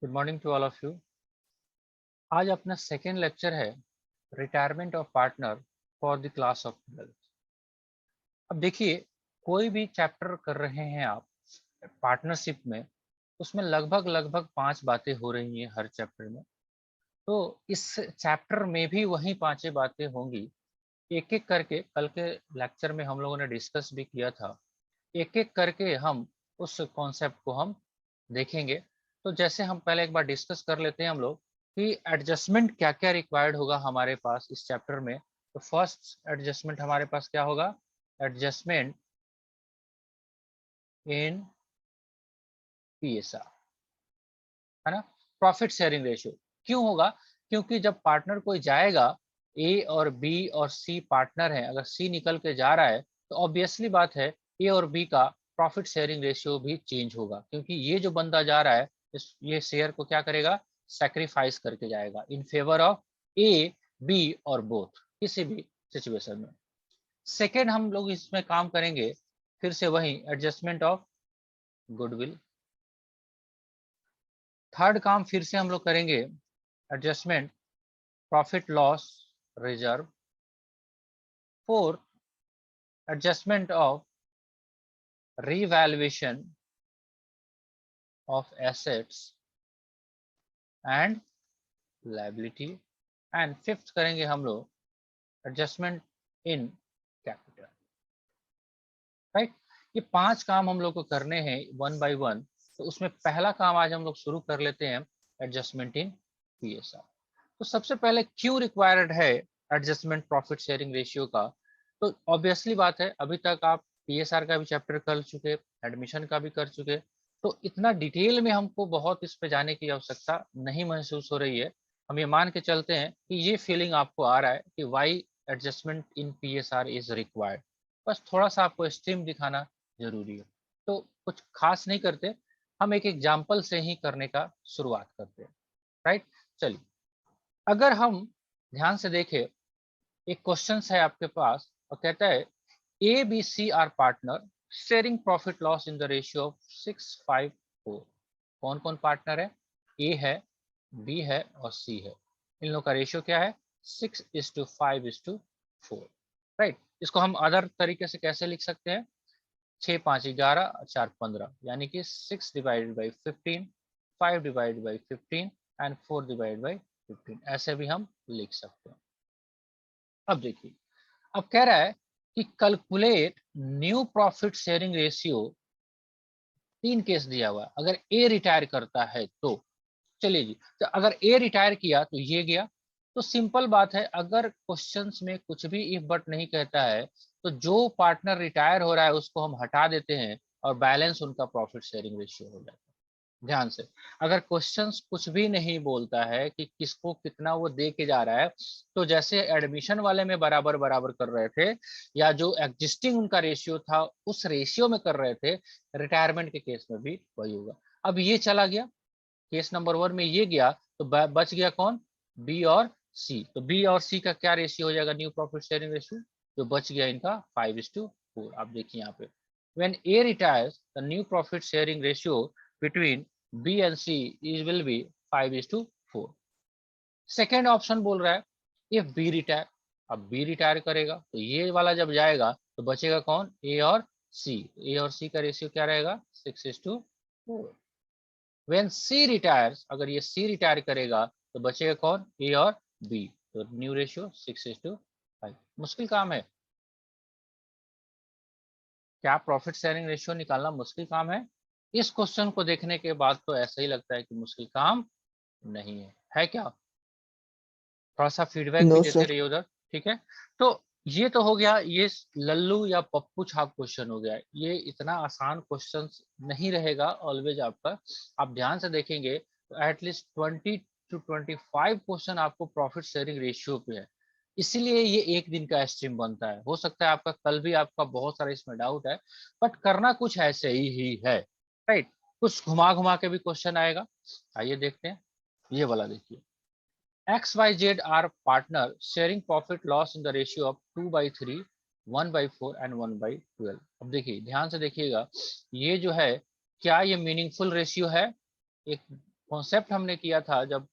Good morning to all of you. आज अपना second lecture है retirement of partner for the class of 12th। अब देखिए, कोई भी चैप्टर कर रहे हैं आप पार्टनरशिप में, उसमें लगभग लगभग 5 बातें हो रही हैं हर चैप्टर में। तो इस चैप्टर में भी वही 5 बातें होंगी। एक एक करके कल के लेक्चर में हम लोगों ने डिस्कस भी किया था। एक एक करके हम उस कॉन्सेप्ट को हम देखेंगे। तो जैसे हम पहले एक बार डिस्कस कर लेते हैं हम लोग कि एडजस्टमेंट क्या क्या रिक्वायर्ड होगा हमारे पास इस चैप्टर में। तो फर्स्ट एडजस्टमेंट हमारे पास क्या होगा? एडजस्टमेंट इन पीएसआर, है ना। प्रॉफिट शेयरिंग रेशियो क्यों होगा? क्योंकि जब पार्टनर कोई जाएगा, ए और बी और सी पार्टनर है, अगर सी निकल के जा रहा है तो ऑब्वियसली बात है ए और बी का प्रॉफिट शेयरिंग रेशियो भी चेंज होगा, क्योंकि ये जो बंदा जा रहा है ये शेयर को क्या करेगा? सैक्रिफाइस करके जाएगा in favour of A, B और बोथ, किसी भी सिचुएशन में। सेकेंड हम लोग इसमें काम करेंगे फिर से वही एडजस्टमेंट ऑफ गुडविल। थर्ड काम फिर से हम लोग करेंगे adjustment profit loss reserve. Fourth, adjustment of revaluation of assets and liability। And fifth करेंगे हम लोग एडजस्टमेंट इन कैपिटल। राइट, ये 5 काम हम लोग को करने हैं वन बाय वन। तो उसमें पहला काम आज हम लोग शुरू कर लेते हैं एडजस्टमेंट इन पीएसआर। तो सबसे पहले क्यों रिक्वायर्ड है एडजस्टमेंट प्रॉफिट शेयरिंग रेशियो का? तो ऑब्वियसली बात है, अभी तक आप पीएसआर का भी चैप्टर कर चुके, एडमिशन का भी कर चुके, तो इतना डिटेल में हमको बहुत इस पे जाने की आवश्यकता नहीं महसूस हो रही है। हम ये मान के चलते हैं कि ये फीलिंग आपको आ रहा है कि why adjustment in PSR is required. बस थोड़ा सा आपको स्ट्रीम दिखाना जरूरी है। तो कुछ खास नहीं करते, हम एक एग्जाम्पल से ही करने का शुरुआत करते हैं। राइट, चलिए अगर हम ध्यान से देखें, एक क्वेश्चन है आपके पास और कहता है A B C are partner sharing profit loss in the ratio of 6:5:4। कौन कौन पार्टनर है? ए है, बी है और सी है। इन लोगों का रेशियो क्या है? 6:5:4। राइट, इसको हम अदर तरीके से कैसे लिख सकते हैं? 6 5 11 4 15, यानी कि 6 divided by 15, 5 divided by 15 and 4 divided by 15, ऐसे भी हम लिख सकते हैं। अब देखिए, अब कह रहा है कि calculate new profit sharing ratio. 3 case दिया हुआ है, अगर ए रिटायर करता है तो। चलिए जी, तो अगर ए रिटायर किया तो ये गया। तो सिंपल बात है, अगर क्वेश्चंस में कुछ भी इफ बट नहीं कहता है तो जो पार्टनर रिटायर हो रहा है उसको हम हटा देते हैं और बैलेंस उनका प्रॉफिट शेयरिंग रेशियो हो जाता है। ध्यान से, अगर क्वेश्चंस कुछ भी नहीं बोलता है कि किसको कितना वो दे के जा रहा है, तो जैसे एडमिशन वाले में बराबर बराबर कर रहे थे या जो एग्जिस्टिंग उनका रेशियो था उस रेशियो में कर रहे थे, रिटायरमेंट के केस में भी वही होगा। अब ये चला गया, केस नंबर 1 में ये गया, तो बच गया कौन? बी और सी। तो बी और सी का क्या रेशियो हो जाएगा न्यू प्रॉफिट शेयरिंग रेशियो? जो बच गया इनका 5:4। आप देखिए यहाँ पे, when A retires the new profit sharing ratio between B and C is will be 5:4। Second option बोल रहा है if B retire। अब B रिटायर करेगा तो ये वाला जब जाएगा तो बचेगा कौन? A और C। A और C का रेशियो क्या रहेगा? 6:4। When C retires, अगर ये C रिटायर करेगा तो बचेगा कौन? A और B। तो न्यू रेशियो 6:5। मुश्किल काम है क्या? प्रॉफिट शेयरिंग रेशियो निकालना मुश्किल काम है? इस क्वेश्चन को देखने के बाद तो ऐसा ही लगता है कि मुश्किल काम नहीं है क्या? थोड़ा सा फीडबैक भी नो देते सर। रहिए उधर, ठीक है। तो ये तो हो गया, ये लल्लू या पप्पू छाप क्वेश्चन हो गया। ये इतना आसान क्वेश्चन नहीं रहेगा ऑलवेज आपका। आप ध्यान से देखेंगे तो एटलीस्ट 20 to 25 क्वेश्चन आपको प्रॉफिट शेयरिंग रेशियो पे है। इसीलिए ये एक दिन का स्ट्रीम बनता है। हो सकता है आपका कल भी आपका बहुत सारा इसमें डाउट है, बट करना कुछ ऐसे ही है। राइट, कुछ घुमा घुमा के भी क्वेश्चन आएगा। आइए देखते हैं, ये वाला देखिए। XYZ are partner sharing profit loss in the ratio of 2/3, 1/4 and 1/12। अब देखिए, ध्यान से देखिएगा, ये जो है क्या ये मीनिंगफुल रेशियो है? एक कॉन्सेप्ट हमने किया था जब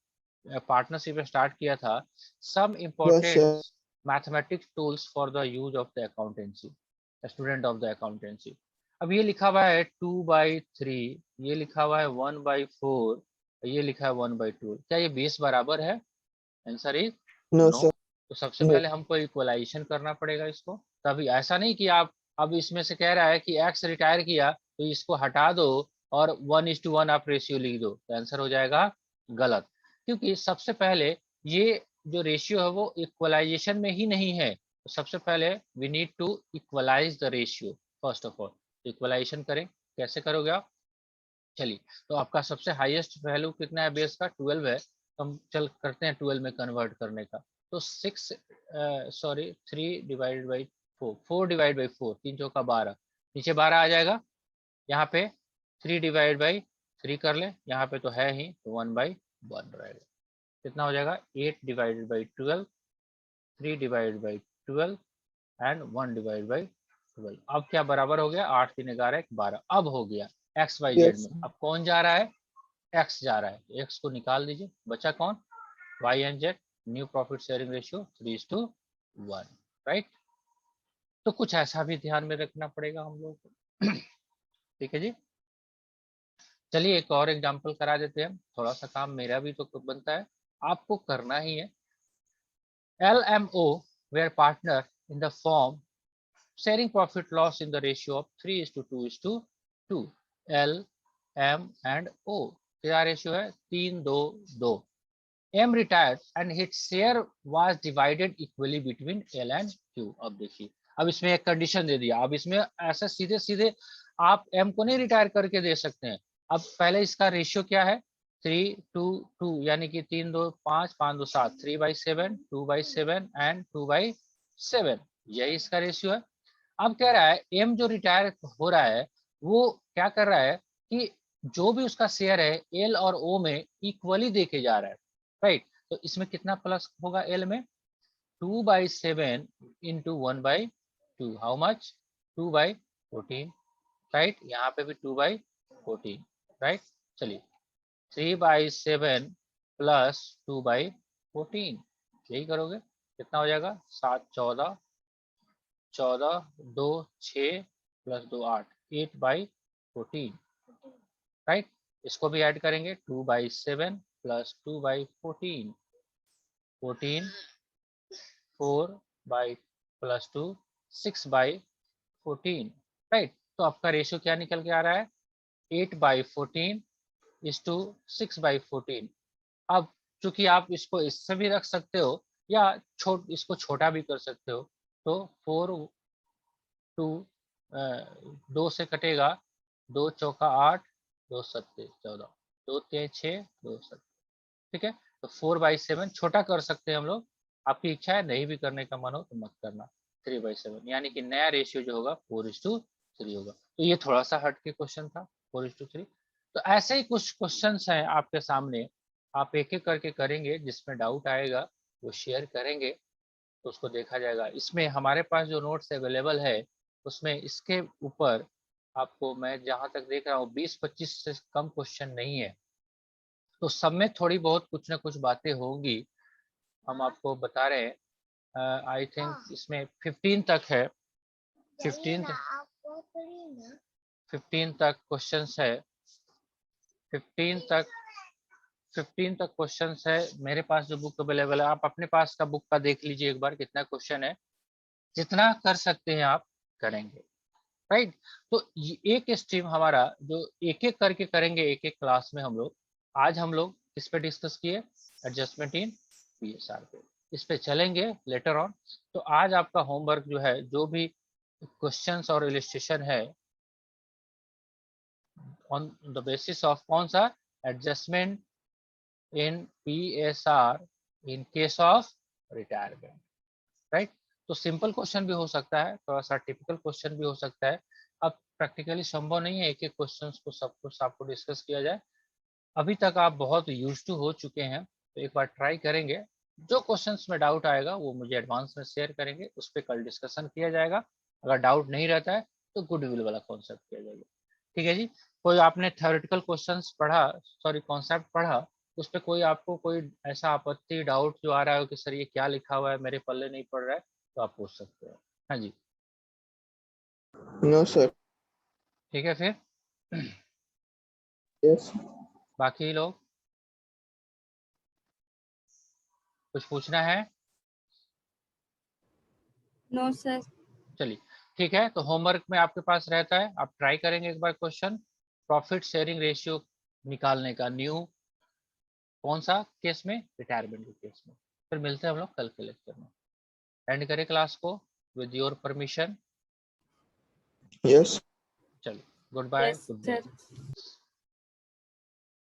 पार्टनरशिप स्टार्ट किया था, सम Yes, important sir. Mathematics tools for the use of the accountancy, student of the accountancy. अब ये लिखा हुआ है 2/3, ये लिखा हुआ है 1/4, ये लिखा है 1/2, क्या ये बेस बराबर है? Answer is No, no. sir. तो सबसे No. पहले हमको इक्वलाइजेशन करना पड़ेगा इसको, तभी। ऐसा नहीं कि आप अब इसमें से कह रहा है कि एक्स रिटायर किया तो इसको हटा दो और 1:1 आप रेशियो लिख दो, तो आंसर हो जाएगा गलत। क्योंकि सबसे पहले ये जो रेशियो है वो इक्वलाइजेशन में ही नहीं है, तो सबसे पहले we need to equalize the ratio first of all. Equalization करें, कैसे करोगे आप? चलिए, तो आपका सबसे हाईएस्ट वैल्यू कितना है बेस का? 12 है, तो हम चल करते हैं 12 में कन्वर्ट करने का। तो 3/4, 4/4, 3 चौका 12, नीचे 12 आ जाएगा, यहाँ पे 3/3 कर ले, यहाँ पे तो है ही, तो 1/1 रहेगा। कितना हो जाएगा? 8/12, 3/12 एंड 1/12। अब क्या बराबर हो गया? 8 3 11 12। अब हो गया एक्स वाई जेड Yes. में। अब कौन जा रहा है? एक्स जा रहा है, एक्स को निकाल दीजिए, बचा कौन? Y and Z. New profit sharing ratio 3:1, right. तो कुछ ऐसा भी ध्यान में रखना पड़ेगा हम लोग को। ठीक है जी। चलिए एक और एग्जांपल करा देते हैं, थोड़ा सा काम मेरा भी तो बनता है, आपको करना ही है। LMO were partner in the firm, sharing profit loss in the ratio of 3:2:2। L, M and O क्या रेशियो है? 3:2:2। M retired and his share was divided equally between L and Q। अब देखिए, अब इसमें एक कंडीशन दे दिया। अब इसमें ऐसा सीधे सीधे आप M को नहीं रिटायर करके दे सकते हैं। अब पहले इसका रेशियो क्या है? 3:2:2, यानी कि 3:2:5, 5:2:7, 3/7, 2/7 एंड 2/7, यही इसका रेशियो है। अब कह रहा है एम जो रिटायर हो रहा है वो क्या कर रहा है कि जो भी उसका शेयर है एल और ओ में इक्वली देके जा रहा है, राइट। तो इसमें कितना प्लस होगा? एल में 2/7 इंटू 1/2, हाउ मच? 2/14, राइट। यहाँ पे भी 2/14, राइट। चलिए 3/7 प्लस 2/14, यही करोगे, कितना हो जाएगा? 7 14, 2 6 प्लस 2 8, 8/14, राइट। इसको भी ऐड करेंगे, 2/7 प्लस 2/14, 14, 4 प्लस 2, 6/14, राइट। तो आपका रेशियो क्या निकल के आ रहा है? 8/14 इज टू 6/14। अब चूंकि आप इसको इससे भी रख सकते हो या इसको छोटा भी कर सकते हो, तो 4 2 से कटेगा, 2 चौका 8, 2 सत्ते 14, 2 3 6, 2 7, ठीक है। तो 4/7 छोटा कर सकते हैं हम लोग, आपकी इच्छा है, नहीं भी करने का मन हो तो मत करना। 3/7 यानी कि नया रेशियो जो होगा 4:3 होगा। तो ये थोड़ा सा हट के क्वेश्चन था, 4:3। तो ऐसे ही कुछ क्वेश्चन हैं आपके सामने, आप एक एक करके करेंगे, जिसमें डाउट आएगा वो शेयर करेंगे, तो उसको देखा जाएगा। इसमें हमारे पास जो नोट्स अवेलेबल है उसमें इसके ऊपर आपको, मैं जहाँ तक देख रहा हूँ, 20-25 से कम क्वेश्चन नहीं है, तो सब में थोड़ी बहुत कुछ ना कुछ बातें होंगी, हम आपको बता रहे हैं। आई थिंक इसमें 15 तक है, 15 तक क्वेश्चंस है, 15 तक 15 तक क्वेश्चंस है मेरे पास जो बुक अवेलेबल है। आप अपने पास का बुक का देख लीजिए एक बार, कितना क्वेश्चन है, जितना कर सकते हैं आप करेंगे, राइट। तो एक स्ट्रीम हमारा जो एक एक करके करेंगे, एक एक क्लास में हम लोग, आज हम लोग इस पे डिस्कस किए, एडजस्टमेंट इन पीएसआर पे, इस पे चलेंगे लेटर ऑन। तो आज आपका होमवर्क जो है, जो भी क्वेश्चंस और इलिस्ट्रेशन है, ऑन द बेसिस ऑफ कौन सा? Adjustment in PSR in case of retirement, right. तो सिंपल क्वेश्चन भी हो सकता है, थोड़ा सा टिपिकल क्वेश्चन भी हो सकता है। अब प्रैक्टिकली संभव नहीं है एक एक क्वेश्चन को सब कुछ आपको डिस्कस किया जाए। अभी तक आप बहुत यूज टू हो चुके हैं, तो एक बार ट्राई करेंगे। जो क्वेश्चंस में डाउट आएगा वो मुझे एडवांस में शेयर करेंगे, उस पर कल डिस्कशन किया जाएगा। अगर डाउट नहीं रहता है तो गुडविल वाला कॉन्सेप्ट किया जाएगा, ठीक है जी। कोई आपने थ्योरेटिकल क्वेश्चंस पढ़ा, सॉरी कॉन्सेप्ट पढ़ा, उस पे कोई आपको कोई ऐसा आपत्ति डाउट जो आ रहा हो कि सर ये क्या लिखा हुआ है, मेरे पल्ले नहीं पड़ रहा है, तो आप पूछ सकते हो। हाँ जी, नो सर। ठीक है फिर। यस। बाकी लोग कुछ पूछना है? No sir. चलिए ठीक है, तो होमवर्क में आपके पास रहता है, आप ट्राई करेंगे एक बार क्वेश्चन, प्रॉफिट शेयरिंग रेशियो निकालने का न्यू, कौन सा केस में, रिटायरमेंट के केस में। फिर मिलते हैं हम लोग कल के लेक्चर में। एंड करें क्लास को विद योर परमिशन। यस। चलिए, good bye, yes good day. Sir.